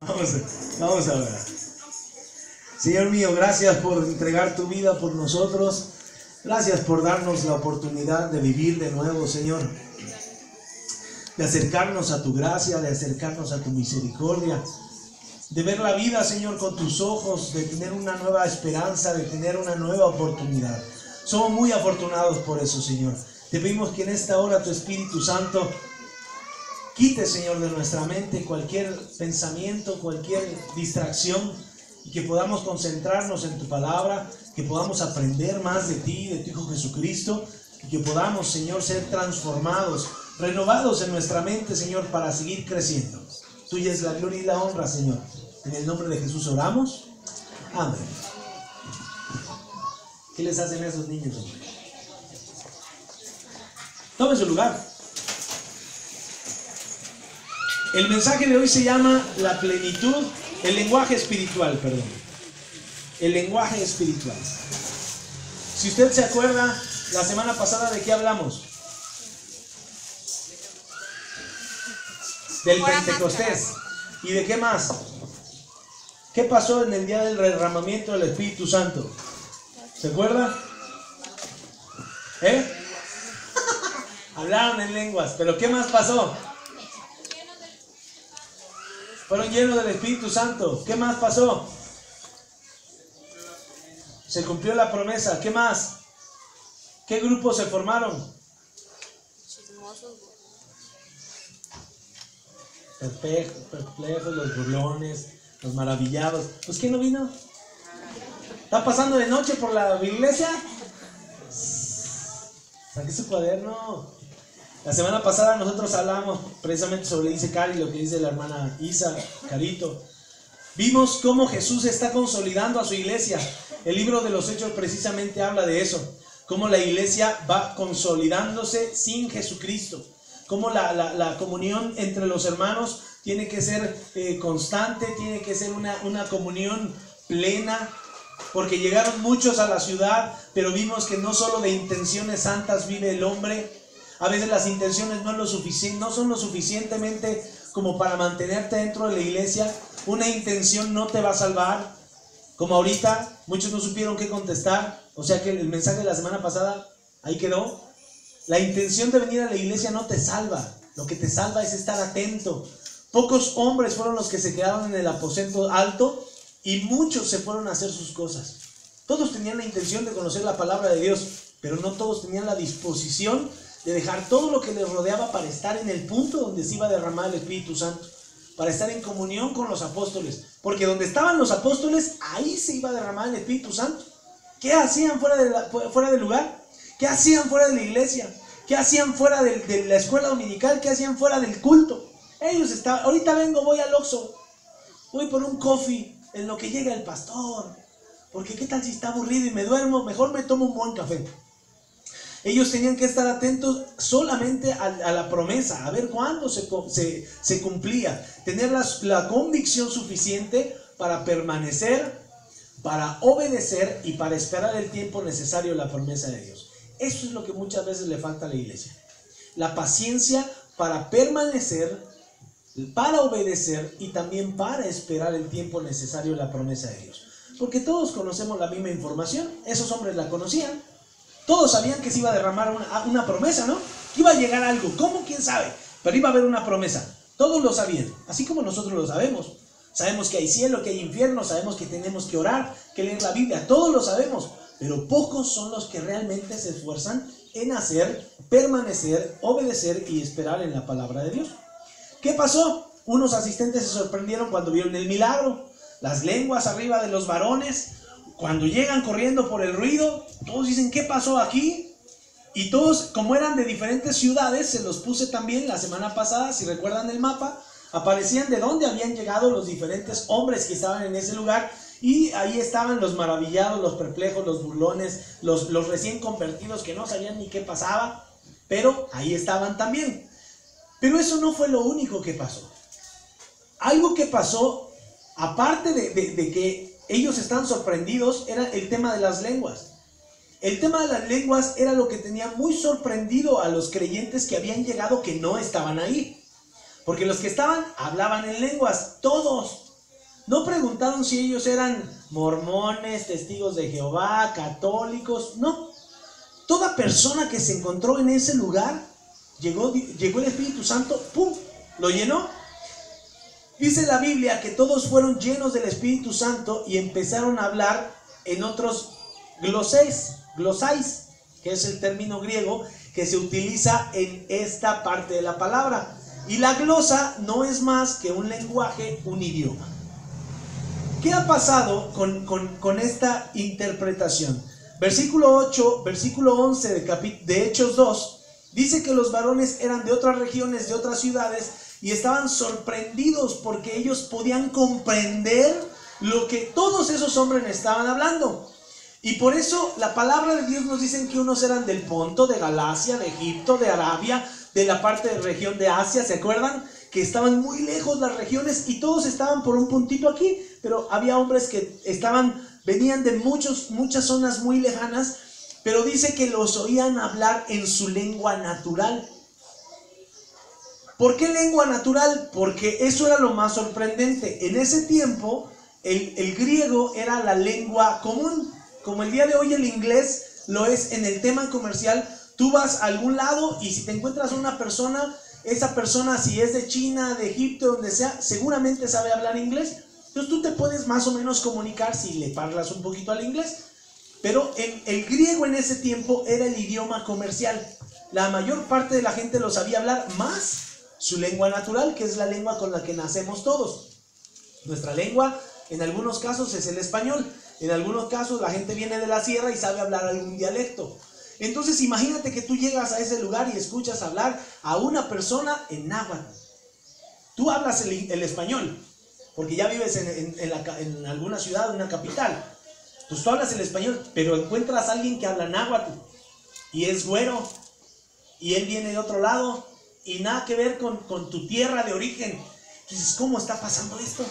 Vamos a orar. Señor mío, gracias por entregar tu vida por nosotros. Gracias por darnos la oportunidad de vivir de nuevo, Señor. De acercarnos a tu gracia, de acercarnos a tu misericordia. De ver la vida, Señor, con tus ojos, de tener una nueva esperanza, de tener una nueva oportunidad. Somos muy afortunados por eso, Señor. Te pedimos que en esta hora tu Espíritu Santo quite, Señor, de nuestra mente cualquier pensamiento, cualquier distracción, y que podamos concentrarnos en tu palabra, que podamos aprender más de ti, de tu Hijo Jesucristo, y que podamos, Señor, ser transformados, renovados en nuestra mente, Señor, para seguir creciendo. Tuya es la gloria y la honra, Señor. En el nombre de Jesús oramos. Amén. ¿Qué les hacen a esos niños, hombre? Tomen su lugar. El mensaje de hoy se llama la plenitud, el lenguaje espiritual, perdón. El lenguaje espiritual. Si usted se acuerda, la semana pasada, ¿de qué hablamos? Del Pentecostés. ¿Y de qué más? ¿Qué pasó en el día del derramamiento del Espíritu Santo? ¿Se acuerda? Hablaron en lenguas, pero ¿qué más pasó? Fueron llenos del Espíritu Santo. ¿Qué más pasó? Se cumplió la promesa. ¿Qué más? ¿Qué grupos se formaron? Perplejos, los burlones, los maravillados. Pues ¿quién no vino? ¿Está pasando de noche por la iglesia? Saque su cuaderno. La semana pasada nosotros hablamos precisamente sobre, dice Cari, lo que dice la hermana Isa, Carito. Vimos cómo Jesús está consolidando a su iglesia. El libro de los Hechos precisamente habla de eso. Cómo la iglesia va consolidándose sin Jesucristo. Cómo la comunión entre los hermanos tiene que ser constante, tiene que ser una comunión plena. Porque llegaron muchos a la ciudad, pero vimos que no solo de intenciones santas vive el hombre. A veces las intenciones no son lo suficientemente como para mantenerte dentro de la iglesia. Una intención no te va a salvar. Como ahorita, muchos no supieron qué contestar. O sea que el mensaje de la semana pasada, ahí quedó. La intención de venir a la iglesia no te salva. Lo que te salva es estar atento. Pocos hombres fueron los que se quedaron en el aposento alto y muchos se fueron a hacer sus cosas. Todos tenían la intención de conocer la palabra de Dios, pero no todos tenían la disposición de dejar todo lo que les rodeaba para estar en el punto donde se iba a derramar el Espíritu Santo, para estar en comunión con los apóstoles, porque donde estaban los apóstoles, ahí se iba a derramar el Espíritu Santo. ¿Qué hacían fuera del lugar? ¿Qué hacían fuera de la iglesia? ¿Qué hacían fuera de la escuela dominical? ¿Qué hacían fuera del culto? Ellos estaban, ahorita vengo, voy al Oxxo, voy por un coffee en lo que llega el pastor, porque qué tal si está aburrido y me duermo, mejor me tomo un buen café. Ellos tenían que estar atentos solamente a la promesa, a ver cuándo se cumplía, tener la convicción suficiente para permanecer, para obedecer y para esperar el tiempo necesario a la promesa de Dios. Eso es lo que muchas veces le falta a la iglesia. La paciencia para permanecer, para obedecer y también para esperar el tiempo necesario a la promesa de Dios. Porque todos conocemos la misma información, esos hombres la conocían. Todos sabían que se iba a derramar una promesa, ¿no? Que iba a llegar algo. ¿Cómo? ¿Quién sabe? Pero iba a haber una promesa. Todos lo sabían, así como nosotros lo sabemos. Sabemos que hay cielo, que hay infierno, sabemos que tenemos que orar, que leer la Biblia. Todos lo sabemos, pero pocos son los que realmente se esfuerzan en hacer, permanecer, obedecer y esperar en la palabra de Dios. ¿Qué pasó? Unos asistentes se sorprendieron cuando vieron el milagro. Las lenguas arriba de los varones. Cuando llegan corriendo por el ruido, todos dicen, ¿qué pasó aquí? Y todos, como eran de diferentes ciudades, se los puse también la semana pasada, si recuerdan el mapa, aparecían de dónde habían llegado los diferentes hombres que estaban en ese lugar, y ahí estaban los maravillados, los perplejos, los burlones, los recién convertidos que no sabían ni qué pasaba, pero ahí estaban también. Pero eso no fue lo único que pasó. Algo que pasó, aparte de que ellos están sorprendidos, era el tema de las lenguas. El tema de las lenguas era lo que tenía muy sorprendido a los creyentes que habían llegado, que no estaban ahí. Porque los que estaban hablaban en lenguas, todos. No preguntaron si ellos eran mormones, testigos de Jehová, católicos, no. Toda persona que se encontró en ese lugar, llegó el Espíritu Santo, ¡pum!, lo llenó. Dice la Biblia que todos fueron llenos del Espíritu Santo y empezaron a hablar en otros glosais, que es el término griego que se utiliza en esta parte de la palabra. Y la glosa no es más que un lenguaje, un idioma. ¿Qué ha pasado con esta interpretación? Versículo 8, versículo 11 de Hechos 2, dice que los varones eran de otras regiones, de otras ciudades, y estaban sorprendidos porque ellos podían comprender lo que todos esos hombres estaban hablando. Y por eso la palabra de Dios nos dice que unos eran del Ponto, de Galacia, de Egipto, de Arabia, de la parte de región de Asia, ¿se acuerdan? Que estaban muy lejos las regiones y todos estaban por un puntito aquí, pero había hombres que venían de muchas zonas muy lejanas, pero dice que los oían hablar en su lengua natural. ¿Por qué lengua natural? Porque eso era lo más sorprendente. En ese tiempo, el griego era la lengua común. Como el día de hoy el inglés lo es en el tema comercial. Tú vas a algún lado y si te encuentras a una persona, esa persona, si es de China, de Egipto, donde sea, seguramente sabe hablar inglés. Entonces tú te puedes más o menos comunicar si le hablas un poquito al inglés. Pero el griego en ese tiempo era el idioma comercial. La mayor parte de la gente lo sabía hablar, más su lengua natural, que es la lengua con la que nacemos todos. Nuestra lengua, en algunos casos, es el español. En algunos casos, la gente viene de la sierra y sabe hablar algún dialecto. Entonces, imagínate que tú llegas a ese lugar y escuchas hablar a una persona en náhuatl. Tú hablas el español, porque ya vives en alguna ciudad, en una capital. Pues tú hablas el español, pero encuentras a alguien que habla náhuatl y es güero y él viene de otro lado y nada que ver con tu tierra de origen. Entonces, ¿cómo está pasando esto?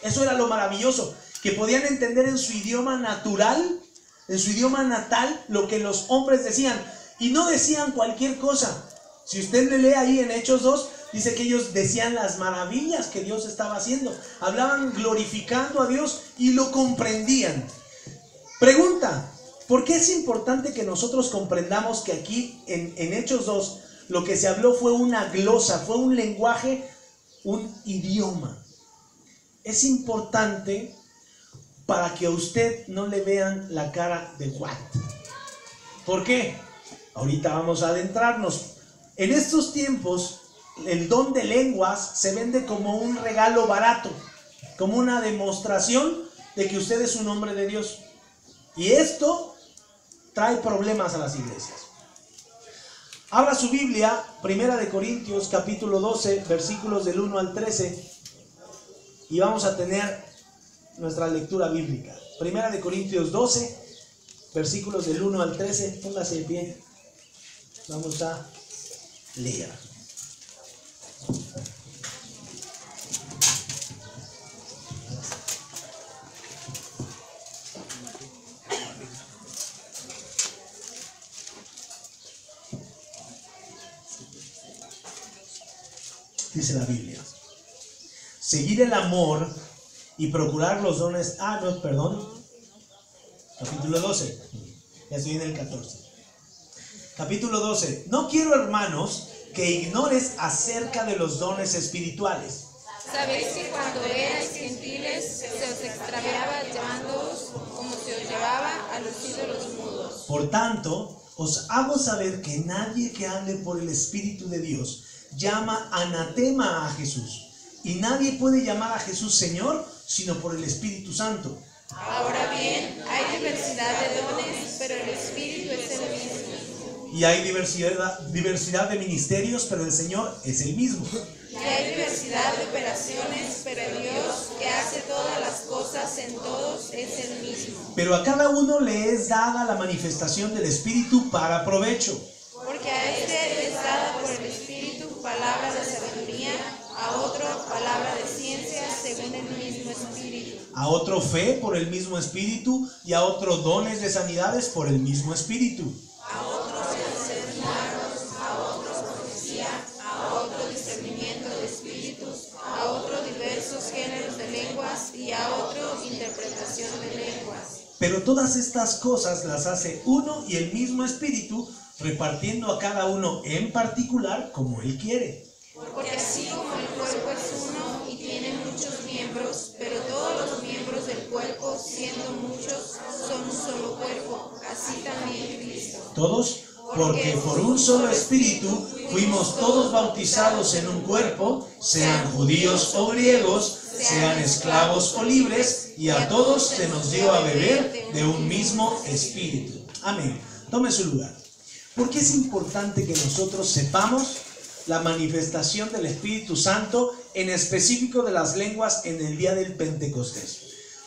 Eso era lo maravilloso, que podían entender en su idioma natural, en su idioma natal, lo que los hombres decían. Y no decían cualquier cosa. Si usted le lee ahí en Hechos 2, dice que ellos decían las maravillas que Dios estaba haciendo. Hablaban glorificando a Dios y lo comprendían. Pregunta, ¿por qué es importante que nosotros comprendamos que aquí en Hechos 2 lo que se habló fue una glosa, fue un lenguaje, un idioma? Es importante para que a usted no le vean la cara de what. ¿Por qué? Ahorita vamos a adentrarnos. En estos tiempos, el don de lenguas se vende como un regalo barato, como una demostración de que usted es un hombre de Dios. Y esto trae problemas a las iglesias. Abra su Biblia, 1 Corintios capítulo 12, versículos del 1 al 13, y vamos a tener nuestra lectura bíblica. 1 Corintios 12, versículos del 1 al 13, póngase de pie. Vamos a leer. Dice la Biblia: seguir el amor y procurar los dones. Capítulo 12. Ya estoy en el 14. Capítulo 12. No quiero, hermanos, que ignores acerca de los dones espirituales. Sabéis que cuando erais gentiles se os extraviaba llevándoos como se os llevaba a los ídolos mudos. Por tanto, os hago saber que nadie que hable por el Espíritu de Dios llama anatema a Jesús. Y nadie puede llamar a Jesús Señor sino por el Espíritu Santo. Ahora bien, hay diversidad de dones, pero el Espíritu es el mismo. Y hay diversidad de ministerios, pero el Señor es el mismo. Y hay diversidad de operaciones, pero el Dios que hace todas las cosas en todos es el mismo. Pero a cada uno le es dada la manifestación del Espíritu para provecho. Porque a este es dada por el Espíritu palabra de sabiduría, a otro palabra de ciencia según el mismo Espíritu. A otro fe por el mismo Espíritu, y a otro dones de sanidades por el mismo Espíritu. A otro hacer milagros, a otro profecía, a otro discernimiento de espíritus, a otro diversos géneros de lenguas y a Pero todas estas cosas las hace uno y el mismo Espíritu, repartiendo a cada uno en particular como Él quiere. Porque así como el cuerpo es uno y tiene muchos miembros, pero todos los miembros del cuerpo, siendo muchos, son un solo cuerpo, así también Cristo. Todos, porque por un solo Espíritu fuimos todos bautizados en un cuerpo, sean judíos o griegos, sean esclavos o libres, y a todos se nos dio a beber de un mismo Espíritu. Amén. Tome su lugar. ¿Por qué es importante que nosotros sepamos la manifestación del Espíritu Santo, en específico de las lenguas, en el día del Pentecostés?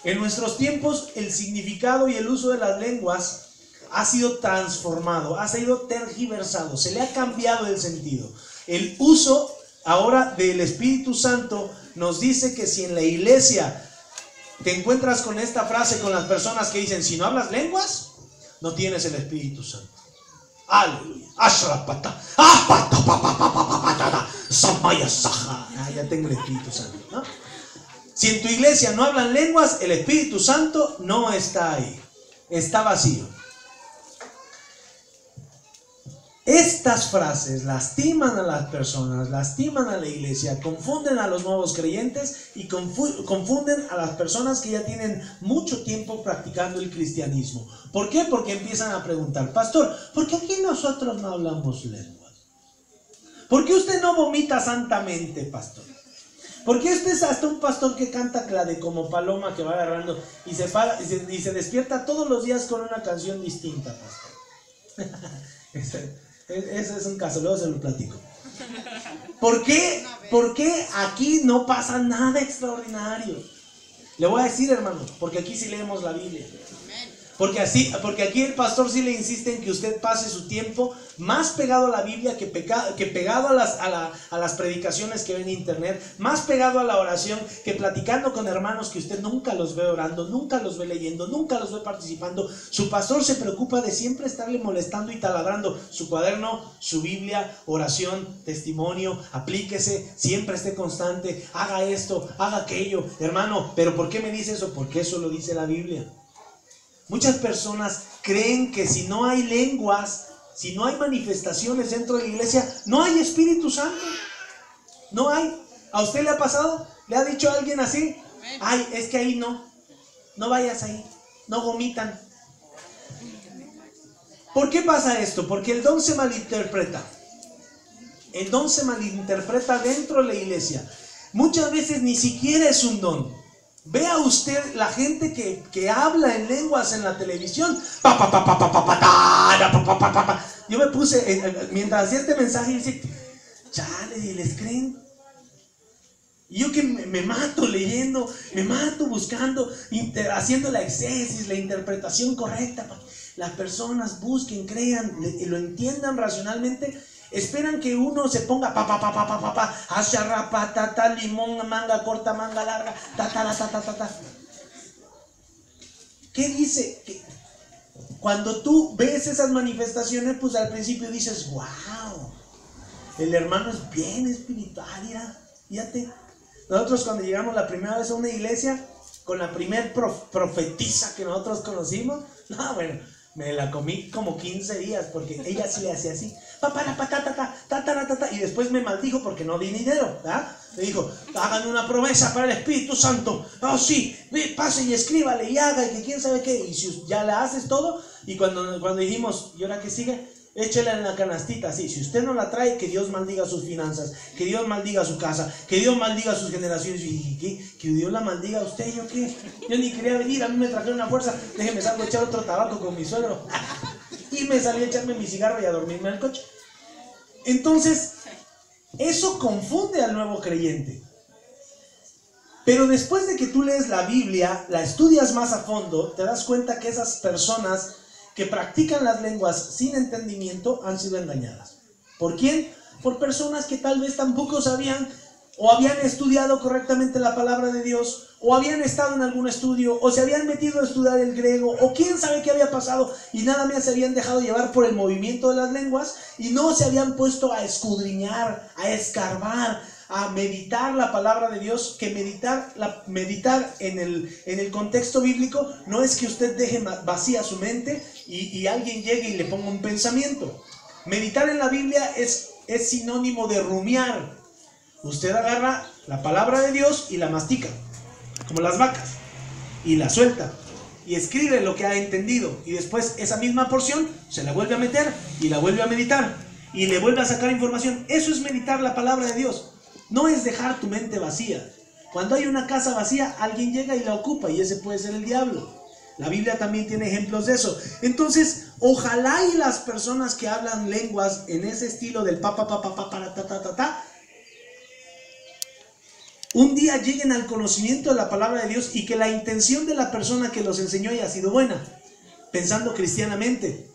En nuestros tiempos, el significado y el uso de las lenguas ha sido transformado, ha sido tergiversado, se le ha cambiado el sentido. El uso ahora del Espíritu Santo nos dice que si en la iglesia te encuentras con esta frase con las personas que dicen, si no hablas lenguas, no tienes el Espíritu Santo. Aleluya. Ya tengo el Espíritu Santo, ¿no? Si en tu iglesia no hablan lenguas, el Espíritu Santo no está ahí, está vacío. Estas frases lastiman a las personas, lastiman a la iglesia, confunden a los nuevos creyentes y confunden a las personas que ya tienen mucho tiempo practicando el cristianismo. ¿Por qué? Porque empiezan a preguntar, pastor, ¿por qué aquí nosotros no hablamos lenguas? ¿Por qué usted no vomita santamente, pastor? ¿Por qué usted es hasta un pastor que canta clave como paloma que va agarrando y se para y se despierta todos los días con una canción distinta, pastor? Ese es un caso, luego se lo platico. ¿Por qué aquí no pasa nada extraordinario? Le voy a decir, hermano, porque aquí sí leemos la Biblia. Porque aquí el pastor sí le insiste en que usted pase su tiempo más pegado a la Biblia que pegado a las predicaciones que ve en internet, más pegado a la oración que platicando con hermanos que usted nunca los ve orando, nunca los ve leyendo, nunca los ve participando. Su pastor se preocupa de siempre estarle molestando y taladrando su cuaderno, su Biblia, oración, testimonio, aplíquese, siempre esté constante, haga esto, haga aquello. Hermano, ¿pero por qué me dice eso? Porque eso lo dice la Biblia. Muchas personas creen que si no hay lenguas, si no hay manifestaciones dentro de la iglesia, no hay Espíritu Santo. No hay. ¿A usted le ha pasado? ¿Le ha dicho a alguien así? Ay, es que ahí no vayas ahí, no vomitan. ¿Por qué pasa esto? Porque el don se malinterpreta. El don se malinterpreta dentro de la iglesia. Muchas veces ni siquiera es un don. Vea usted la gente que habla en lenguas en la televisión. Yo me puse, mientras hacía este mensaje, dice, chale, ¿les creen? Y yo que me mato leyendo, me mato buscando, haciendo la exégesis, la interpretación correcta, para que las personas busquen, crean, lo entiendan racionalmente. Esperan que uno se ponga limón, manga corta, manga larga, ¿Qué dice? Que cuando tú ves esas manifestaciones, pues al principio dices, wow, el hermano es bien espiritual, fíjate. Nosotros cuando llegamos la primera vez a una iglesia, con la primer profetisa que nosotros conocimos, no, bueno, me la comí como 15 días, porque ella sí le hacía así, y después me maldijo porque no di dinero, ¿verdad? Me dijo, hagan una promesa para el Espíritu Santo. Oh, sí, pase y escríbale y haga, y que quién sabe qué. Y si ya la haces todo, y cuando dijimos, ¿y ahora qué sigue? Échela en la canastita, así. Si usted no la trae, que Dios maldiga sus finanzas, que Dios maldiga su casa, que Dios maldiga sus generaciones. Y que Dios la maldiga a usted. ¿Yo qué? Yo ni quería venir, a mí me trajeron una fuerza. Déjeme salgo a echar otro tabaco con mi suegro. Y me salí a echarme mi cigarro y a dormirme en el coche. Entonces, eso confunde al nuevo creyente. Pero después de que tú lees la Biblia, la estudias más a fondo, te das cuenta que esas personas que practican las lenguas sin entendimiento han sido engañadas. ¿Por quién? Por personas que tal vez tampoco sabían o habían estudiado correctamente la palabra de Dios, o habían estado en algún estudio, o se habían metido a estudiar el griego, o quién sabe qué había pasado, y nada más se habían dejado llevar por el movimiento de las lenguas, y no se habían puesto a escudriñar, a escarbar, a meditar la palabra de Dios, que meditar en el contexto bíblico no es que usted deje vacía su mente y alguien llegue y le ponga un pensamiento. Meditar en la Biblia es sinónimo de rumiar. Usted agarra la palabra de Dios y la mastica, como las vacas, y la suelta, y escribe lo que ha entendido, y después esa misma porción se la vuelve a meter, y la vuelve a meditar, y le vuelve a sacar información. Eso es meditar la palabra de Dios. No es dejar tu mente vacía. Cuando hay una casa vacía, alguien llega y la ocupa, y ese puede ser el diablo. La Biblia también tiene ejemplos de eso. Entonces, ojalá y las personas que hablan lenguas en ese estilo del un día lleguen al conocimiento de la palabra de Dios, y que la intención de la persona que los enseñó haya sido buena, pensando cristianamente.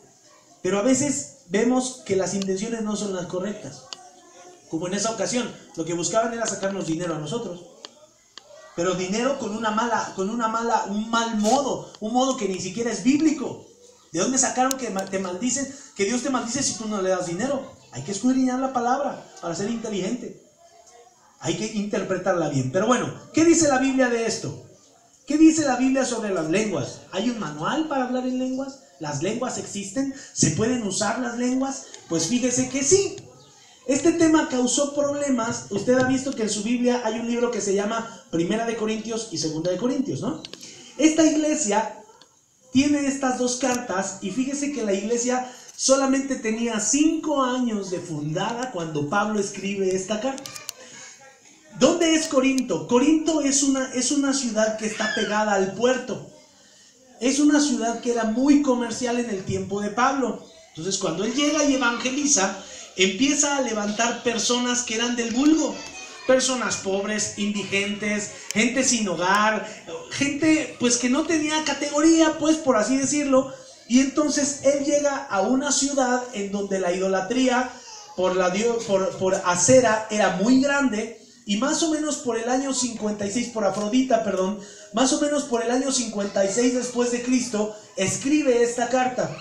Pero a veces vemos que las intenciones no son las correctas. Como en esa ocasión, lo que buscaban era sacarnos dinero a nosotros. Pero dinero con un mal modo, un modo que ni siquiera es bíblico. ¿De dónde sacaron que te maldicen, que Dios te maldice si tú no le das dinero? Hay que escudriñar la palabra para ser inteligente. Hay que interpretarla bien. Pero bueno, ¿qué dice la Biblia de esto? ¿Qué dice la Biblia sobre las lenguas? ¿Hay un manual para hablar en lenguas? ¿Las lenguas existen? ¿Se pueden usar las lenguas? Pues fíjese que sí. Este tema causó problemas. Usted ha visto que en su Biblia hay un libro que se llama Primera de Corintios y Segunda de Corintios, ¿no? Esta iglesia tiene estas dos cartas, y fíjese que la iglesia solamente tenía 5 años de fundada cuando Pablo escribe esta carta. ¿Dónde es Corinto? Corinto es una ciudad que está pegada al puerto. Es una ciudad que era muy comercial en el tiempo de Pablo. Entonces, cuando él llega y evangeliza, empieza a levantar personas que eran del vulgo. Personas pobres, indigentes, gente sin hogar, gente pues que no tenía categoría, pues por así decirlo. Y entonces él llega a una ciudad en donde la idolatría por Acera era muy grande. Y más o menos por el año 56, por Afrodita, perdón, más o menos por el año 56 después de Cristo, escribe esta carta.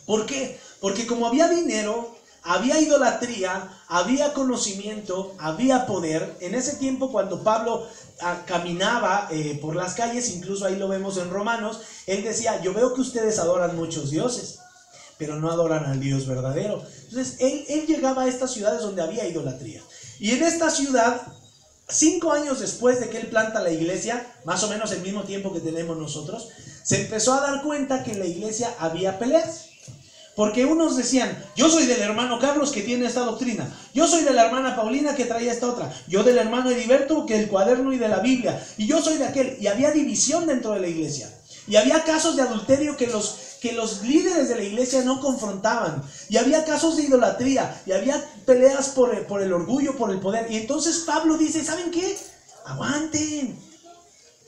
¿Por qué? Porque como había dinero, había idolatría, había conocimiento, había poder. En ese tiempo, cuando Pablo caminaba por las calles, incluso ahí lo vemos en Romanos, él decía: yo veo que ustedes adoran muchos dioses, pero no adoran al Dios verdadero. Entonces él llegaba a estas ciudades donde había idolatría. Y en esta ciudad, 5 años después de que él planta la iglesia, más o menos el mismo tiempo que tenemos nosotros, se empezó a dar cuenta que en la iglesia había peleas. Porque unos decían: yo soy del hermano Carlos que tiene esta doctrina, yo soy de la hermana Paulina que traía esta otra, yo del hermano Heriberto que el cuaderno y de la Biblia, y yo soy de aquel. Y había división dentro de la iglesia. Y había casos de adulterio que los líderes de la iglesia no confrontaban. Y había casos de idolatría. Y había peleas por el orgullo, por el poder. Y entonces Pablo dice: ¿saben qué? Aguanten.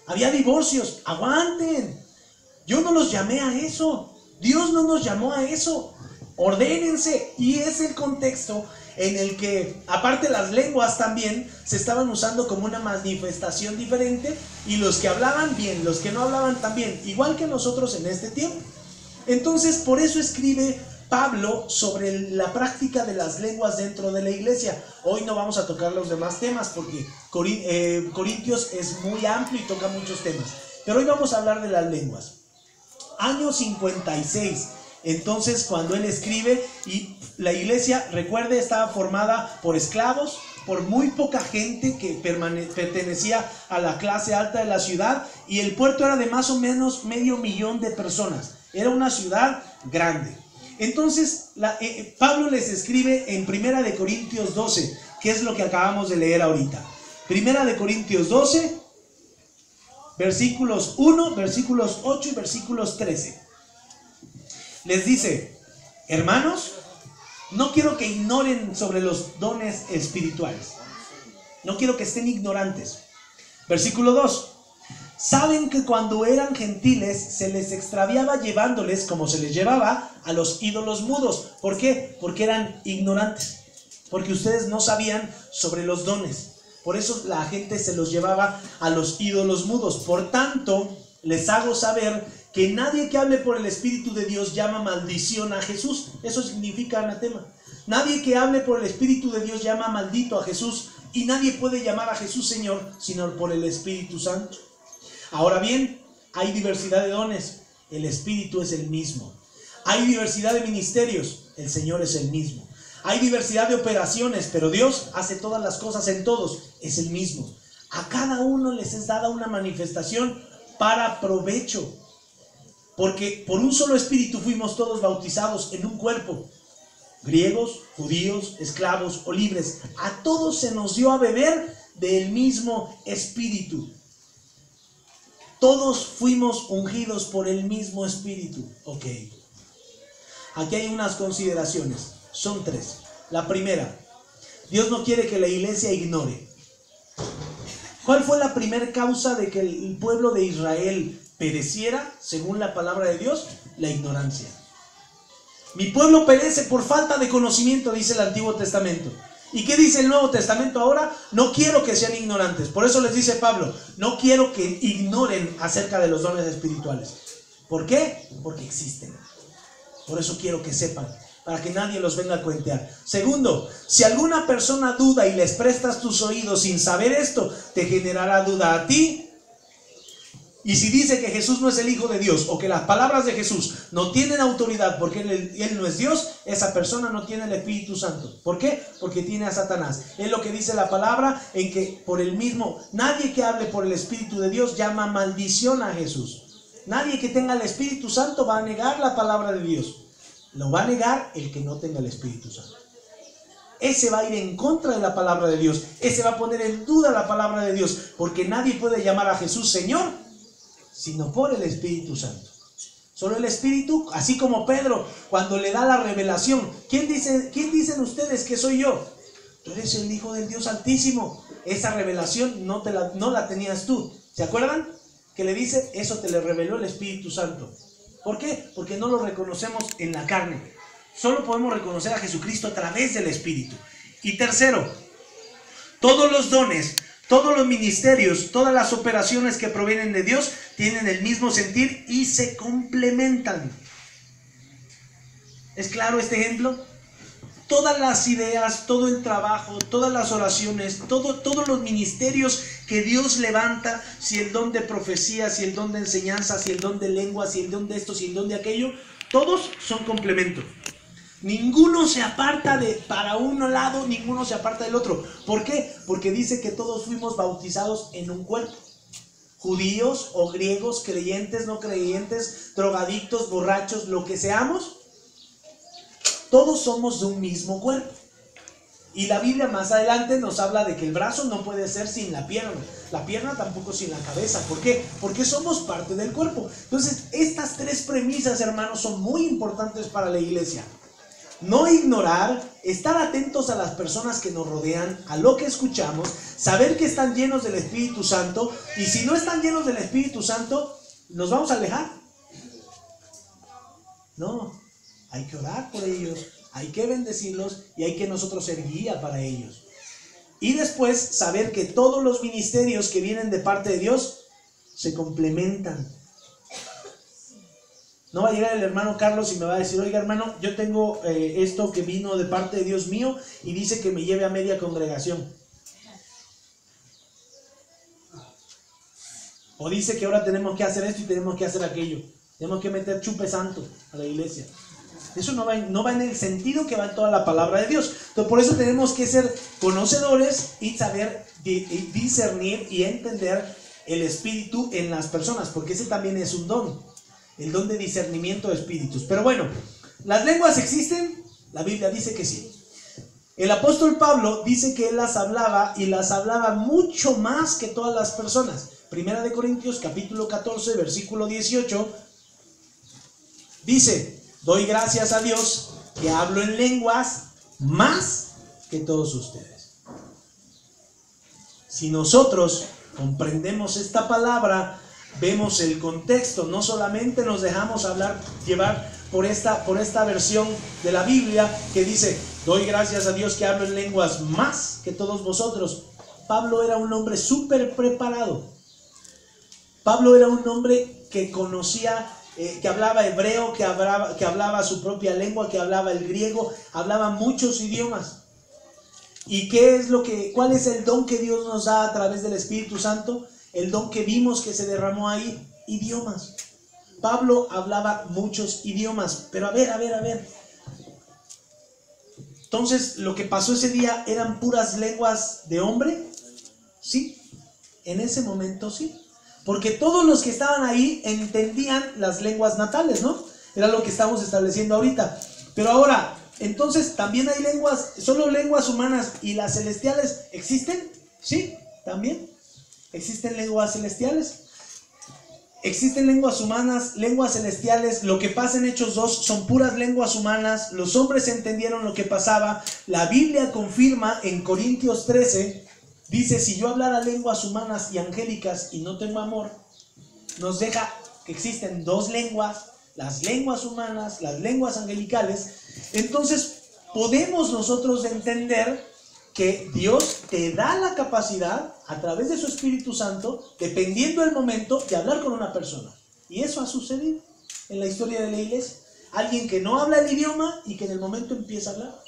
Había divorcios. Aguanten. Yo no los llamé a eso. Dios no nos llamó a eso. Ordénense. Y es el contexto en el que, aparte, las lenguas también se estaban usando como una manifestación diferente, y los que hablaban bien, los que no hablaban también, igual que nosotros en este tiempo. Entonces, por eso escribe Pablo sobre la práctica de las lenguas dentro de la iglesia. Hoy no vamos a tocar los demás temas porque Corintios es muy amplio y toca muchos temas, pero hoy vamos a hablar de las lenguas. Año 56. Entonces, cuando él escribe, y la iglesia, recuerde, estaba formada por esclavos, por muy poca gente que pertenecía a la clase alta de la ciudad, y el puerto era de más o menos 500,000 de personas. Era una ciudad grande. Entonces, Pablo les escribe en Primera de Corintios 12, que es lo que acabamos de leer ahorita. Primera de Corintios 12, versículos 1, versículos 8 y versículos 13. Les dice: hermanos, no quiero que ignoren sobre los dones espirituales. No quiero que estén ignorantes. Versículo 2. Saben que cuando eran gentiles se les extraviaba llevándoles, como se les llevaba, a los ídolos mudos. ¿Por qué? Porque eran ignorantes. Porque ustedes no sabían sobre los dones. Por eso la gente se los llevaba a los ídolos mudos. Por tanto, les hago saber que nadie que hable por el Espíritu de Dios llama maldición a Jesús. Eso significa anatema. Nadie que hable por el Espíritu de Dios llama maldito a Jesús. Y nadie puede llamar a Jesús Señor sino por el Espíritu Santo. Ahora bien, hay diversidad de dones, el Espíritu es el mismo. Hay diversidad de ministerios, el Señor es el mismo. Hay diversidad de operaciones, pero Dios hace todas las cosas en todos, es el mismo. A cada uno les es dada una manifestación para provecho. Porque por un solo Espíritu fuimos todos bautizados en un cuerpo. Griegos, judíos, esclavos o libres. A todos se nos dio a beber del mismo Espíritu. Todos fuimos ungidos por el mismo Espíritu. Ok. Aquí hay unas consideraciones. Son 3. La primera, Dios no quiere que la iglesia ignore. ¿Cuál fue la primera causa de que el pueblo de Israel pereciera, según la palabra de Dios? La ignorancia. Mi pueblo perece por falta de conocimiento, dice el Antiguo Testamento. ¿Y qué dice el Nuevo Testamento ahora? No quiero que sean ignorantes. Por eso les dice Pablo, no quiero que ignoren acerca de los dones espirituales. ¿Por qué? Porque existen. Por eso quiero que sepan, para que nadie los venga a cuentear. Segundo, si alguna persona duda y les prestas tus oídos sin saber esto, te generará duda a ti. Y si dice que Jesús no es el Hijo de Dios, o que las palabras de Jesús no tienen autoridad porque Él no es Dios, esa persona no tiene el Espíritu Santo. ¿Por qué? Porque tiene a Satanás. Es lo que dice la palabra, en que por el mismo, nadie que hable por el Espíritu de Dios llama maldición a Jesús. Nadie que tenga el Espíritu Santo va a negar la palabra de Dios. Lo va a negar el que no tenga el Espíritu Santo. Ese va a ir en contra de la palabra de Dios. Ese va a poner en duda la palabra de Dios. Porque nadie puede llamar a Jesús Señor, sino por el Espíritu Santo. Solo el Espíritu, así como Pedro, cuando le da la revelación. ¿Quién dicen ustedes que soy yo? Tú eres el Hijo del Dios Altísimo. Esa revelación no la tenías tú. ¿Se acuerdan? Que le dice, eso te le reveló el Espíritu Santo. ¿Por qué? Porque no lo reconocemos en la carne. Solo podemos reconocer a Jesucristo a través del Espíritu. Y tercero, todos los dones, todos los ministerios, todas las operaciones que provienen de Dios tienen el mismo sentir y se complementan. ¿Es claro este ejemplo? Todas las ideas, todo el trabajo, todas las oraciones, todos los ministerios que Dios levanta, si el don de profecía, si el don de enseñanza, si el don de lengua, si el don de esto, si el don de aquello, todos son complementos. Ninguno se aparta para un lado, ninguno se aparta del otro. ¿Por qué? Porque dice que todos fuimos bautizados en un cuerpo. Judíos o griegos, creyentes, no creyentes, drogadictos, borrachos, lo que seamos, todos somos de un mismo cuerpo. Y la Biblia más adelante nos habla de que el brazo no puede ser sin la pierna tampoco sin la cabeza. ¿Por qué? Porque somos parte del cuerpo. Entonces, estas 3 premisas, hermanos, son muy importantes para la iglesia. No ignorar, estar atentos a las personas que nos rodean, a lo que escuchamos, saber que están llenos del Espíritu Santo, y si no están llenos del Espíritu Santo, ¿nos vamos a alejar? No, hay que orar por ellos, hay que bendecirlos y hay que nosotros ser guía para ellos. Y después saber que todos los ministerios que vienen de parte de Dios se complementan. No va a llegar el hermano Carlos y me va a decir, oiga hermano, yo tengo esto que vino de parte de Dios mío y dice que me lleve a media congregación. O dice que ahora tenemos que hacer esto y tenemos que hacer aquello. Tenemos que meter chupe santo a la iglesia. Eso no va en el sentido que va en toda la palabra de Dios. Entonces, por eso tenemos que ser conocedores y saber discernir y entender el espíritu en las personas, porque ese también es un don. El don de discernimiento de espíritus. Pero bueno, ¿las lenguas existen? La Biblia dice que sí. El apóstol Pablo dice que él las hablaba y las hablaba mucho más que todas las personas. Primera de Corintios capítulo 14 versículo 18 dice: doy gracias a Dios que hablo en lenguas más que todos ustedes. Si nosotros comprendemos esta palabra, vemos el contexto, no solamente nos dejamos llevar por esta versión de la Biblia que dice, doy gracias a Dios que hablo en lenguas más que todos vosotros. Pablo era un hombre súper preparado. Pablo era un hombre que conocía, que hablaba hebreo, que hablaba su propia lengua, que hablaba el griego, hablaba muchos idiomas. ¿Y cuál es el don que Dios nos da a través del Espíritu Santo? El don que vimos que se derramó ahí, idiomas. Pablo hablaba muchos idiomas, pero a ver. Entonces, lo que pasó ese día eran puras lenguas de hombre, ¿sí? En ese momento sí. Porque todos los que estaban ahí entendían las lenguas natales, ¿no? Era lo que estamos estableciendo ahorita. Pero ahora, entonces, ¿también hay lenguas, solo lenguas humanas y las celestiales existen? Sí, también. ¿Existen lenguas celestiales? Existen lenguas humanas, lenguas celestiales. Lo que pasa en Hechos 2 son puras lenguas humanas. Los hombres entendieron lo que pasaba. La Biblia confirma en Corintios 13, dice, si yo hablara lenguas humanas y angélicas y no tengo amor, nos deja que existen dos lenguas, las lenguas humanas, las lenguas angelicales. Entonces podemos nosotros entender que Dios te da la capacidad a través de su Espíritu Santo, dependiendo del momento, de hablar con una persona. Y eso ha sucedido en la historia de la iglesia. Alguien que no habla el idioma y que en el momento empieza a hablar.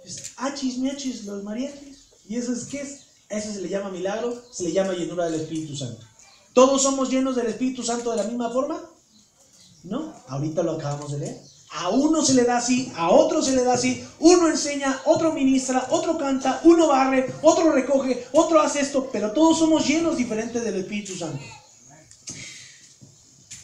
Es achis, miachis, los mariachis. ¿Y eso es qué es? Eso se le llama milagro, se le llama llenura del Espíritu Santo. ¿Todos somos llenos del Espíritu Santo de la misma forma? No, ahorita lo acabamos de leer. A uno se le da así, a otro se le da así. Uno enseña, otro ministra, otro canta, uno barre, otro recoge, otro hace esto. Pero todos somos llenos diferentes del Espíritu Santo.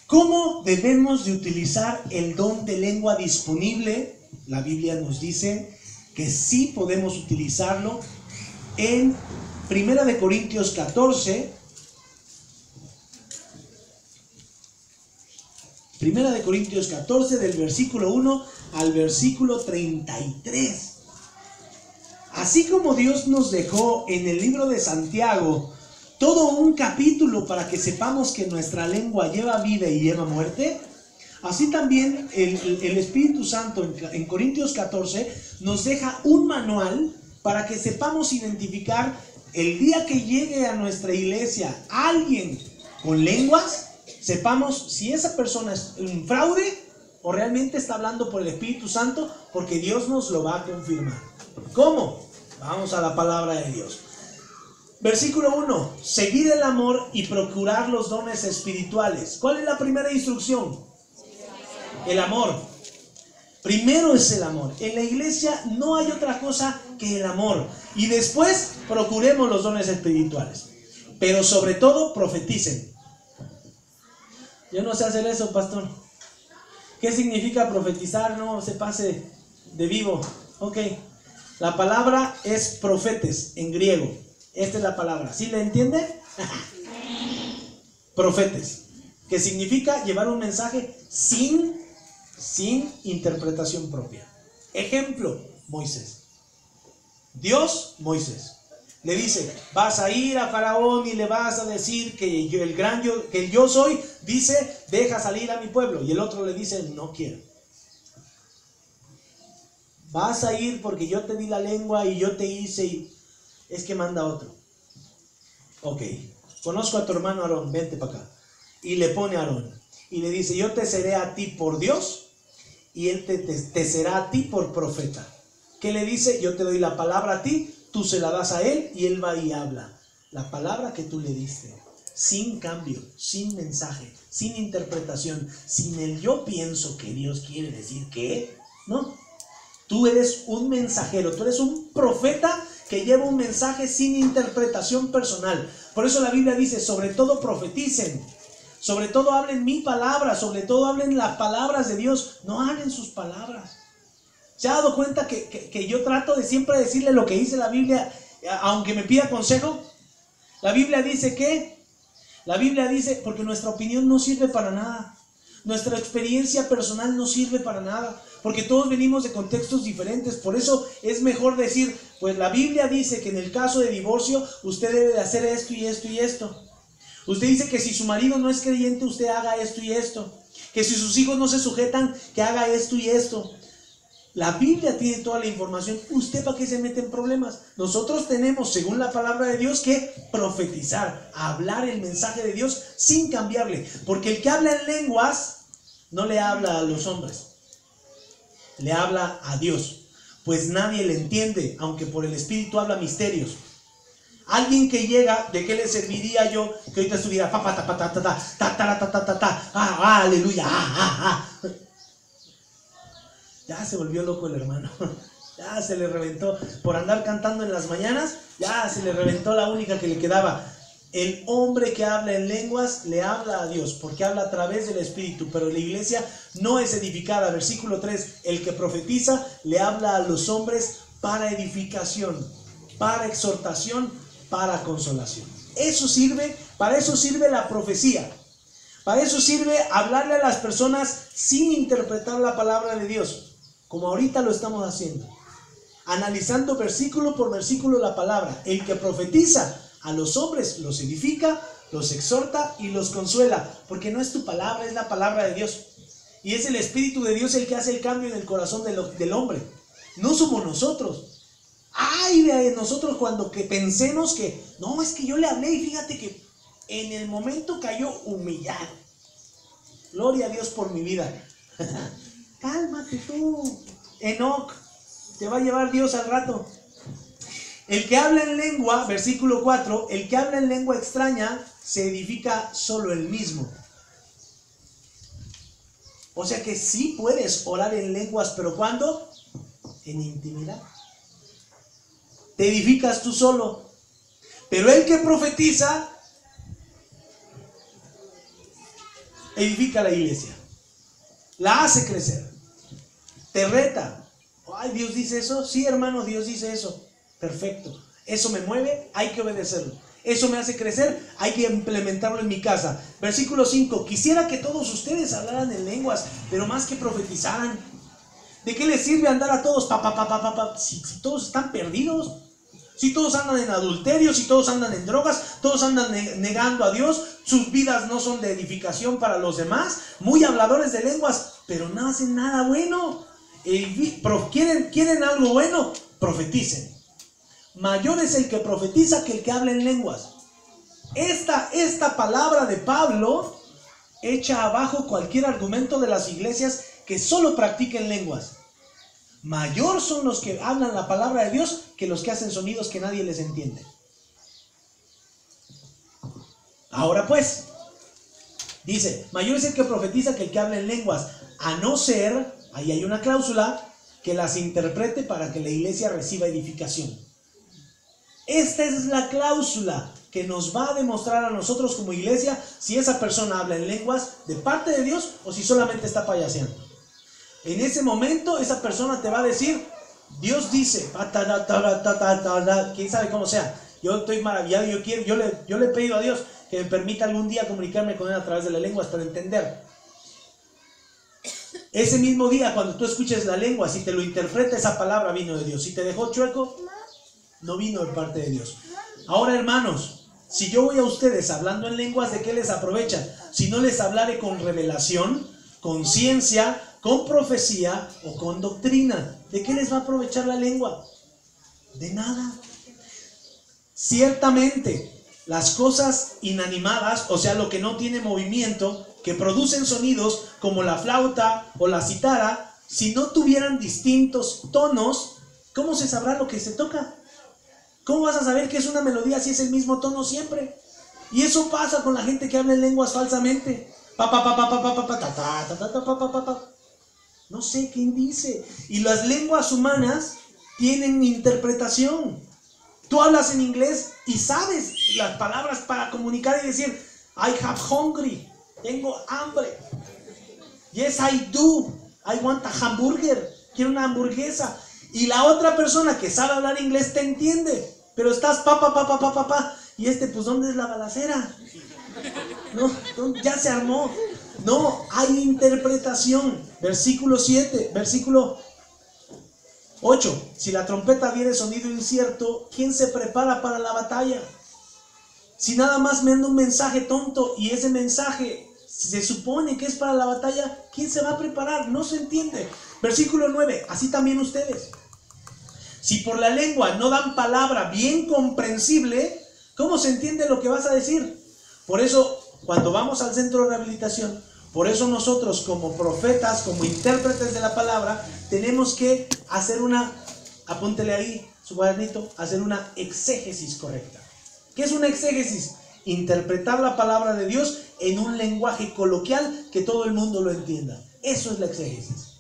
¿Cómo debemos de utilizar el don de lengua disponible? La Biblia nos dice que sí podemos utilizarlo en 1 Corintios 14. 1 Corintios 14, del versículo 1 al versículo 33. Así como Dios nos dejó en el libro de Santiago todo un capítulo para que sepamos que nuestra lengua lleva vida y lleva muerte, así también el Espíritu Santo en Corintios 14 nos deja un manual para que sepamos identificar el día que llegue a nuestra iglesia alguien con lenguas, sepamos si esa persona es un fraude o realmente está hablando por el Espíritu Santo, porque Dios nos lo va a confirmar. ¿Cómo? Vamos a la palabra de Dios. Versículo 1. Seguir el amor y procurar los dones espirituales. ¿Cuál es la primera instrucción? El amor. Primero es el amor. En la iglesia no hay otra cosa que el amor. Y después procuremos los dones espirituales. Pero sobre todo profeticen. Yo no sé hacer eso, pastor. ¿Qué significa profetizar? No se pase de vivo. Ok. La palabra es profetes en griego. Esta es la palabra. ¿Sí la entiende? Profetes. Que significa llevar un mensaje sin interpretación propia. Ejemplo, Moisés. Dios, Moisés. Le dice, vas a ir a Faraón y le vas a decir que el yo soy, dice, deja salir a mi pueblo. Y el otro le dice, no quiero. Vas a ir porque yo te di la lengua y yo te hice y es que manda otro. Ok, conozco a tu hermano Aarón, vente para acá. Y le pone a Aarón y le dice, yo te seré a ti por Dios y él te será a ti por profeta. ¿Qué le dice? Yo te doy la palabra a ti, tú se la das a él y él va y habla. La palabra que tú le diste, sin cambio, sin mensaje, sin interpretación, sin el yo pienso que Dios quiere decir que, no. Tú eres un mensajero, tú eres un profeta que lleva un mensaje sin interpretación personal. Por eso la Biblia dice, sobre todo profeticen, sobre todo hablen mi palabra, sobre todo hablen las palabras de Dios, no hablen sus palabras. ¿Se ha dado cuenta que yo trato de siempre decirle lo que dice la Biblia, aunque me pida consejo? La Biblia dice que, la Biblia dice, porque nuestra opinión no sirve para nada. Nuestra experiencia personal no sirve para nada, porque todos venimos de contextos diferentes. Por eso es mejor decir, pues la Biblia dice que en el caso de divorcio usted debe de hacer esto y esto y esto. Usted dice que si su marido no es creyente, usted haga esto y esto. Que si sus hijos no se sujetan, que haga esto y esto. La Biblia tiene toda la información. ¿Usted para qué se mete en problemas? Nosotros tenemos, según la palabra de Dios, que profetizar, hablar el mensaje de Dios sin cambiarle. Porque el que habla en lenguas no le habla a los hombres, le habla a Dios. pues nadie le entiende, aunque por el Espíritu habla misterios. Alguien que llega, ¿de qué le serviría yo que ahorita estuviera aleluya? Ya se volvió loco el hermano. Ya se le reventó por andar cantando en las mañanas. Ya se le reventó la única que le quedaba. El hombre que habla en lenguas le habla a Dios, porque habla a través del Espíritu, pero la iglesia no es edificada. Versículo 3, el que profetiza le habla a los hombres para edificación, para exhortación, para consolación. Eso sirve, para eso sirve la profecía. Para eso sirve hablarle a las personas sin interpretar la palabra de Dios, como ahorita lo estamos haciendo, analizando versículo por versículo la palabra. El que profetiza a los hombres los edifica, los exhorta y los consuela, porque no es tu palabra, es la palabra de Dios. Y es el Espíritu de Dios el que hace el cambio en el corazón del hombre. No somos nosotros. Ay de nosotros cuando que pensemos que, no, es que yo le hablé y fíjate que en el momento cayó humillado. Gloria a Dios por mi vida. Cálmate tú, Enoc, te va a llevar Dios al rato. El que habla en lengua, versículo 4, el que habla en lengua extraña se edifica solo él mismo. O sea que sí puedes orar en lenguas, pero ¿cuándo? En intimidad. Te edificas tú solo. Pero el que profetiza edifica la iglesia, la hace crecer, te reta. Ay, ¿Dios dice eso? Sí, hermano, Dios dice eso. Perfecto. Eso me mueve, hay que obedecerlo. Eso me hace crecer, hay que implementarlo en mi casa. Versículo 5. Quisiera que todos ustedes hablaran en lenguas, pero más que profetizaran. ¿De qué les sirve andar a todos si todos están perdidos? Si todos andan en adulterio, si todos andan en drogas, todos andan negando a Dios, sus vidas no son de edificación para los demás, muy habladores de lenguas, pero no hacen nada bueno. ¿Quieren algo bueno? Profeticen. Mayor es el que profetiza que el que habla en lenguas. Esta palabra de Pablo echa abajo cualquier argumento de las iglesias que solo practiquen lenguas. Mayor son los que hablan la palabra de Dios que los que hacen sonidos que nadie les entiende. Ahora pues, dice, mayor es el que profetiza que el que habla en lenguas, a no ser, ahí hay una cláusula, que las interprete para que la iglesia reciba edificación. Esta es la cláusula que nos va a demostrar a nosotros como iglesia si esa persona habla en lenguas de parte de Dios o si solamente está payaseando. En ese momento esa persona te va a decir, Dios dice, quién sabe cómo sea. Yo estoy maravillado, yo le he pedido a Dios que me permita algún día comunicarme con Él a través de las lenguas para entender. Ese mismo día, cuando tú escuches la lengua, si te lo interpreta, esa palabra vino de Dios. Si te dejó chueco, no vino de parte de Dios. Ahora, hermanos, si yo voy a ustedes hablando en lenguas, ¿de qué les aprovecha? Si no les hablaré con revelación, con ciencia, con profecía o con doctrina, ¿de qué les va a aprovechar la lengua? De nada. Ciertamente, las cosas inanimadas, o sea, lo que no tiene movimiento, que producen sonidos como la flauta o la cítara, si no tuvieran distintos tonos, ¿cómo se sabrá lo que se toca? ¿Cómo vas a saber que es una melodía si es el mismo tono siempre? Y eso pasa con la gente que habla en lenguas falsamente. No sé quién dice. Y las lenguas humanas tienen interpretación. Tú hablas en inglés y sabes las palabras para comunicar y decir, I have hungry, tengo hambre. Yes, I do, I want a hamburger, quiero una hamburguesa. Y la otra persona que sabe hablar inglés te entiende, pero estás y pues ¿dónde es la balacera? No, ya se armó. No, hay interpretación. Versículo 7, versículo 8. Si la trompeta viene sonido incierto, ¿quién se prepara para la batalla? Si nada más me anda un mensaje tonto y ese mensaje se supone que es para la batalla, ¿quién se va a preparar? No se entiende. Versículo 9, así también ustedes. Si por la lengua no dan palabra bien comprensible, ¿cómo se entiende lo que vas a decir? Por eso, cuando vamos al centro de rehabilitación, por eso nosotros como profetas, como intérpretes de la palabra, tenemos que hacer una apúntele ahí su cuadernito, hacer una exégesis correcta. ¿Qué es una exégesis? Interpretar la palabra de Dios en un lenguaje coloquial que todo el mundo lo entienda. Eso es la exégesis.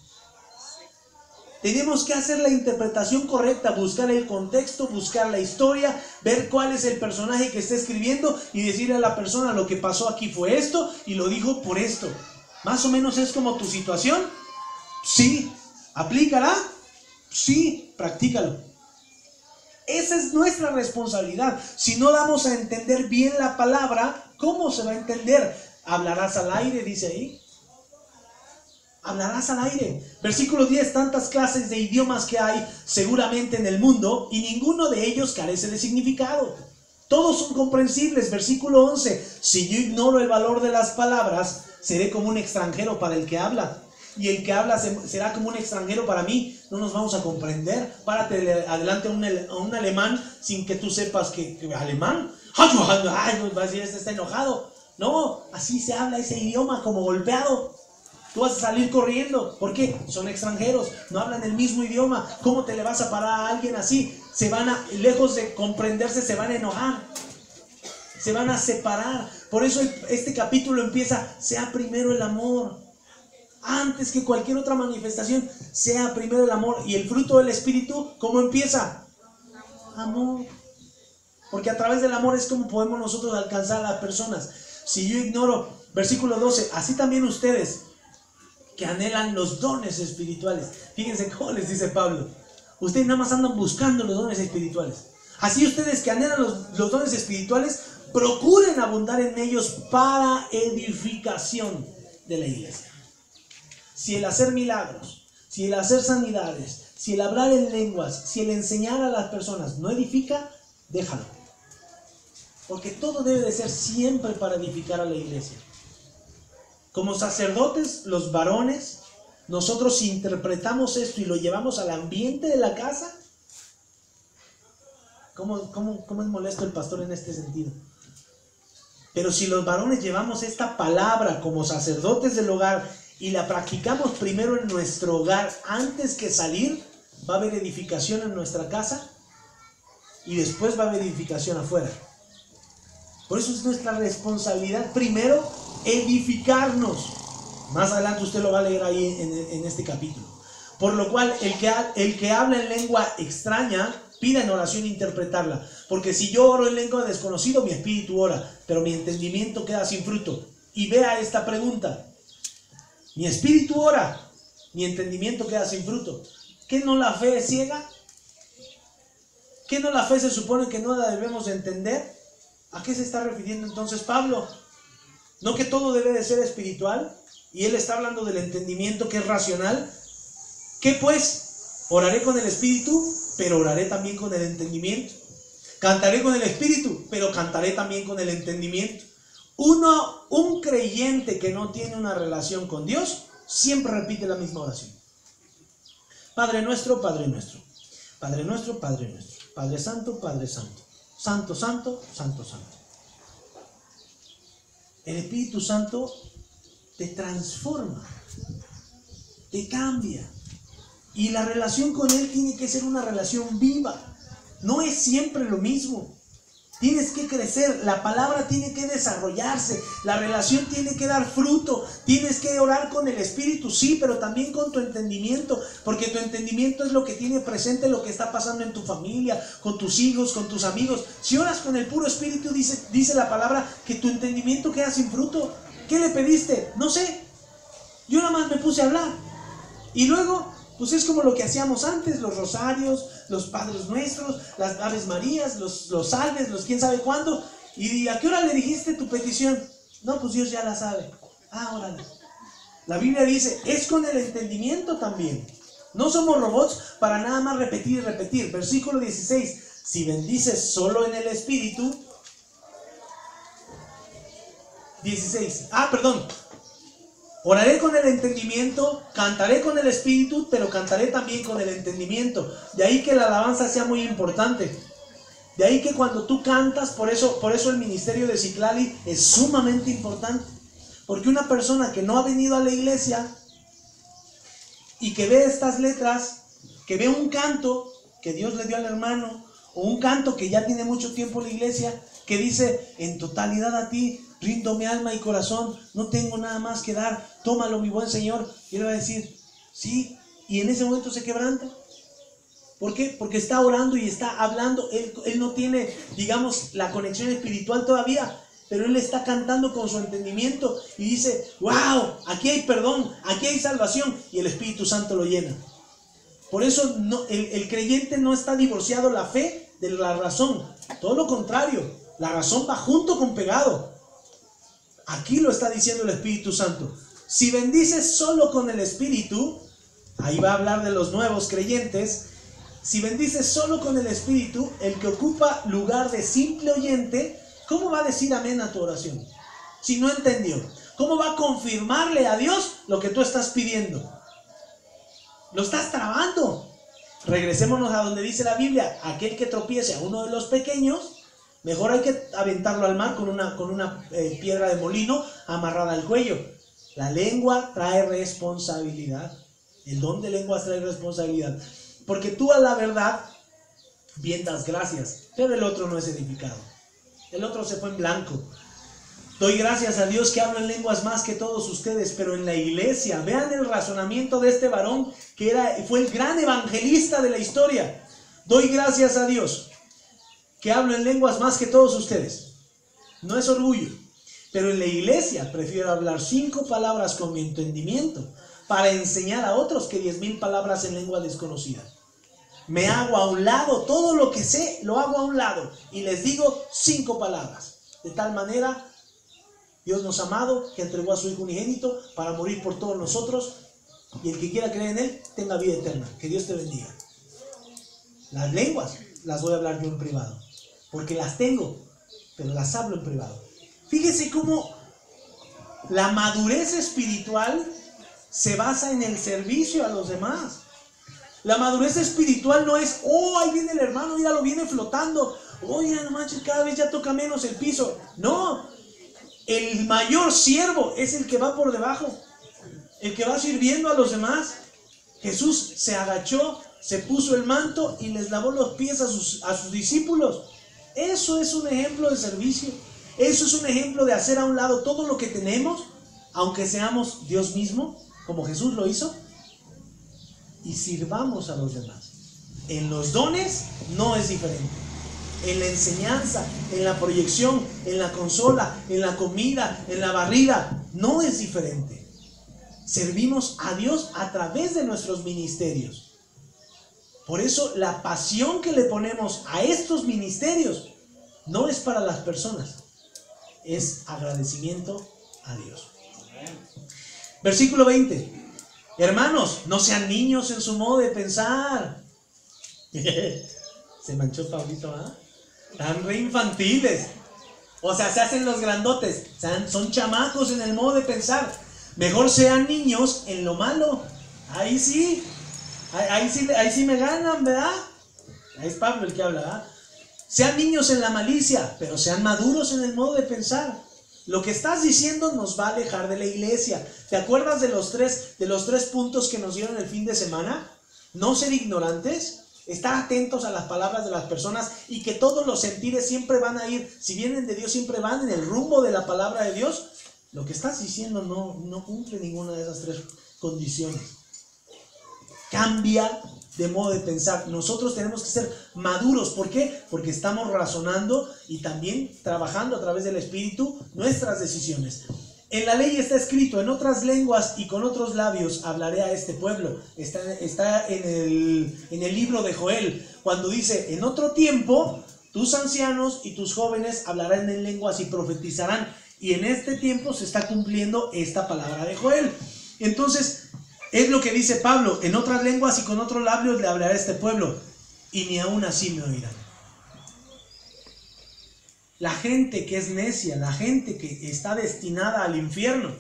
Tenemos que hacer la interpretación correcta, buscar el contexto, buscar la historia, ver cuál es el personaje que está escribiendo y decirle a la persona: lo que pasó aquí fue esto y lo dijo por esto. Más o menos es como tu situación. Sí. ¿Aplícala? Sí. Practícalo. Esa es nuestra responsabilidad. Si no damos a entender bien la palabra, ¿cómo se va a entender? Hablarás al aire, dice ahí. Hablarás al aire. Versículo 10, tantas clases de idiomas que hay seguramente en el mundo y ninguno de ellos carece de significado. Todos son comprensibles. Versículo 11, si yo ignoro el valor de las palabras, seré como un extranjero para el que habla. Y el que habla será como un extranjero para mí. No nos vamos a comprender. Párate adelante a un alemán sin que tú sepas que alemán. Ay, no, va a decir, este está enojado. No, así se habla ese idioma, como golpeado. Tú vas a salir corriendo. ¿Por qué? Son extranjeros, no hablan el mismo idioma. ¿Cómo te le vas a parar a alguien así? Lejos de comprenderse, se van a enojar. Se van a separar. Por eso este capítulo empieza: sea primero el amor. Antes que cualquier otra manifestación, sea primero el amor. Y el fruto del Espíritu, ¿cómo empieza? Amor. Porque a través del amor es como podemos nosotros alcanzar a las personas. Si yo ignoro, versículo 12, así también ustedes que anhelan los dones espirituales. Fíjense cómo les dice Pablo: ustedes nada más andan buscando los dones espirituales. Así ustedes que anhelan los dones espirituales, procuren abundar en ellos para edificación de la iglesia. Si el hacer milagros, si el hacer sanidades, si el hablar en lenguas, si el enseñar a las personas no edifica, déjalo. Porque todo debe de ser siempre para edificar a la iglesia. Como sacerdotes, los varones, nosotros interpretamos esto y lo llevamos al ambiente de la casa. ¿Cómo es molesto el pastor en este sentido? Pero si los varones llevamos esta palabra como sacerdotes del hogar y la practicamos primero en nuestro hogar antes que salir, va a haber edificación en nuestra casa y después va a haber edificación afuera. Por eso es nuestra responsabilidad primero edificarnos. Más adelante usted lo va a leer ahí en este capítulo. Por lo cual el que habla en lengua extraña, pida en oración interpretarla. Porque si yo oro en lengua desconocido, mi espíritu ora, pero mi entendimiento queda sin fruto. Y vea esta pregunta: mi espíritu ora, mi entendimiento queda sin fruto. ¿Qué no la fe es ciega? ¿Qué no la fe se supone que no la debemos entender? ¿A qué se está refiriendo entonces Pablo? ¿No que todo debe de ser espiritual? Y él está hablando del entendimiento que es racional. ¿Qué pues? Oraré con el espíritu, pero oraré también con el entendimiento. Cantaré con el espíritu, pero cantaré también con el entendimiento. Un creyente que no tiene una relación con Dios siempre repite la misma oración: Padre nuestro, Padre nuestro, Padre nuestro, Padre nuestro, Padre santo, Padre santo, Santo, santo, santo, santo. El Espíritu Santo te transforma, te cambia, y la relación con Él tiene que ser una relación viva. No es siempre lo mismo. Tienes que crecer, la palabra tiene que desarrollarse, la relación tiene que dar fruto. Tienes que orar con el Espíritu, sí, pero también con tu entendimiento, porque tu entendimiento es lo que tiene presente lo que está pasando en tu familia, con tus hijos, con tus amigos. Si oras con el puro Espíritu, dice la palabra que tu entendimiento queda sin fruto. ¿Qué le pediste? No sé. Yo nada más me puse a hablar. Y luego, pues es como lo que hacíamos antes: los rosarios, los Padres Nuestros, las Aves Marías, los salves, los quién sabe cuándo. ¿Y a qué hora le dijiste tu petición? No, pues Dios ya la sabe. Ah, órale. La Biblia dice, es con el entendimiento también. No somos robots para nada más repetir y repetir. Versículo 16. Si bendices solo en el Espíritu. 16. Oraré con el entendimiento, cantaré con el Espíritu, pero cantaré también con el entendimiento. De ahí que la alabanza sea muy importante. De ahí que cuando tú cantas, por eso el ministerio de Citlali es sumamente importante. Porque una persona que no ha venido a la iglesia y que ve estas letras, que ve un canto que Dios le dio al hermano, o un canto que ya tiene mucho tiempo en la iglesia, que dice, en totalidad a ti rindo mi alma y corazón, no tengo nada más que dar, tómalo mi buen Señor. Y él va a decir, sí, y en ese momento se quebranta. ¿Por qué? Porque está orando y está hablando. Él no tiene, digamos, la conexión espiritual todavía, pero él está cantando con su entendimiento y dice, wow, aquí hay perdón, aquí hay salvación, y el Espíritu Santo lo llena. Por eso el creyente no está divorciado la fe de la razón, todo lo contrario, la razón va junto con pegado. Aquí lo está diciendo el Espíritu Santo. Si bendices solo con el Espíritu, ahí va a hablar de los nuevos creyentes. Si bendices solo con el Espíritu, el que ocupa lugar de simple oyente, ¿cómo va a decir amén a tu oración? Si no entendió, ¿cómo va a confirmarle a Dios lo que tú estás pidiendo? Lo estás trabando. Regresémonos a donde dice la Biblia, aquel que tropiece a uno de los pequeños, mejor hay que aventarlo al mar con una piedra de molino amarrada al cuello. La lengua trae responsabilidad. El don de lenguas trae responsabilidad. Porque tú a la verdad bien das gracias, pero el otro no es edificado. El otro se fue en blanco. Doy gracias a Dios que hablo en lenguas más que todos ustedes, pero en la iglesia, vean el razonamiento de este varón que fue el gran evangelista de la historia. Doy gracias a Dios que hablo en lenguas más que todos ustedes. No es orgullo, pero en la iglesia prefiero hablar 5 palabras con mi entendimiento para enseñar a otros que 10,000 palabras en lengua desconocida. Me hago a un lado, todo lo que sé lo hago a un lado y les digo 5 palabras. De tal manera, Dios nos ha amado, que entregó a su Hijo unigénito para morir por todos nosotros, y el que quiera creer en Él tenga vida eterna. Que Dios te bendiga. Las lenguas las voy a hablar yo en privado, porque las tengo, pero las hablo en privado. Fíjese cómo la madurez espiritual se basa en el servicio a los demás. La madurez espiritual no es, oh, ahí viene el hermano, míralo, viene flotando. Oye, no manches, cada vez ya toca menos el piso. No, el mayor siervo es el que va por debajo, el que va sirviendo a los demás. Jesús se agachó, se puso el manto y les lavó los pies a sus discípulos. Eso es un ejemplo de servicio. Eso es un ejemplo de hacer a un lado todo lo que tenemos, aunque seamos Dios mismo, como Jesús lo hizo, y sirvamos a los demás. En los dones no es diferente. En la enseñanza, en la proyección, en la consola, en la comida, en la barrida, no es diferente. Servimos a Dios a través de nuestros ministerios. Por eso la pasión que le ponemos a estos ministerios no es para las personas, es agradecimiento a Dios. Versículo 20. Hermanos, no sean niños en su modo de pensar. Se manchó Pablito, ¿ah? Están re infantiles. O sea, se hacen los grandotes. Son chamacos en el modo de pensar. Mejor sean niños en lo malo. Ahí sí me ganan, ¿verdad? Ahí es Pablo el que habla, ¿verdad? Sean niños en la malicia, pero sean maduros en el modo de pensar. Lo que estás diciendo nos va a alejar de la iglesia. ¿Te acuerdas de los tres puntos que nos dieron el fin de semana? No ser ignorantes, estar atentos a las palabras de las personas y que todos los sentires siempre van a ir, si vienen de Dios, siempre van en el rumbo de la palabra de Dios. Lo que estás diciendo no cumple ninguna de esas 3 condiciones. Cambia de modo de pensar. Nosotros tenemos que ser maduros. ¿Por qué? Porque estamos razonando y también trabajando a través del Espíritu nuestras decisiones. En la ley está escrito, en otras lenguas y con otros labios hablaré a este pueblo. Está en el libro de Joel, cuando dice, en otro tiempo tus ancianos y tus jóvenes hablarán en lenguas y profetizarán. Y en este tiempo se está cumpliendo esta palabra de Joel. Entonces, es lo que dice Pablo, en otras lenguas y con otros labios le hablará a este pueblo, y ni aún así me oirán. La gente que es necia, la gente que está destinada al infierno,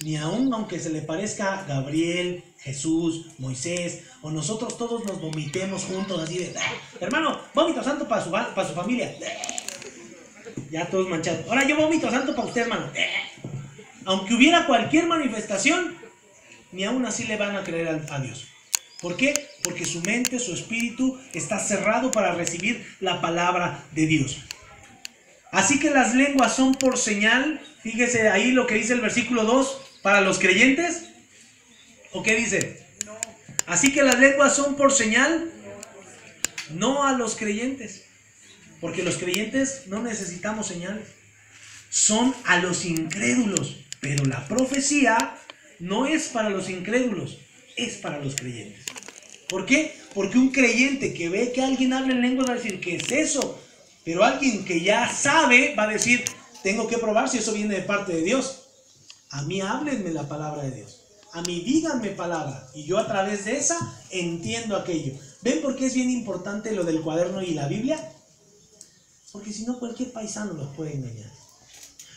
ni aún aunque se le parezca a Gabriel, Jesús, Moisés, o nosotros todos nos vomitemos juntos así de, hermano, vómito santo para su familia. Ya todos manchados. Ahora yo vómito santo para usted, hermano. Aunque hubiera cualquier manifestación, ni aún así le van a creer a Dios. ¿Por qué? Porque su mente, su espíritu está cerrado para recibir la palabra de Dios. Así que las lenguas son por señal. Fíjese ahí lo que dice el versículo 2 para los creyentes. ¿O qué dice? Así que las lenguas son por señal, no a los creyentes. Porque los creyentes no necesitamos señales. Son a los incrédulos. Pero la profecía no es para los incrédulos, es para los creyentes. ¿Por qué? Porque un creyente que ve que alguien habla en lenguas va a decir, ¿qué es eso? Pero alguien que ya sabe va a decir, tengo que probar si eso viene de parte de Dios. A mí háblenme la palabra de Dios. A mí díganme palabra. Y yo a través de esa entiendo aquello. ¿Ven por qué es bien importante lo del cuaderno y la Biblia? Porque si no cualquier paisano los puede engañar.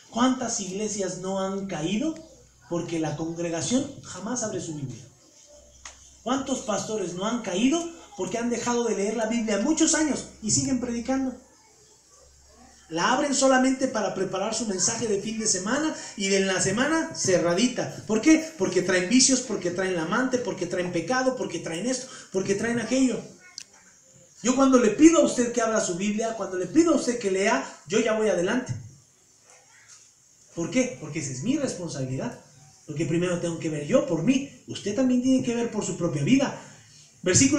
¿Cuántas iglesias no han caído? Porque la congregación jamás abre su Biblia. ¿Cuántos pastores no han caído? Porque han dejado de leer la Biblia muchos años y siguen predicando. La abren solamente para preparar su mensaje de fin de semana y de la semana cerradita. ¿Por qué? Porque traen vicios, porque traen la amante, porque traen pecado, porque traen esto, porque traen aquello. Yo cuando le pido a usted que abra su Biblia, cuando le pido a usted que lea, yo ya voy adelante. ¿Por qué? Porque esa es mi responsabilidad. Porque primero tengo que ver yo por mí. Usted también tiene que ver por su propia vida. Versículo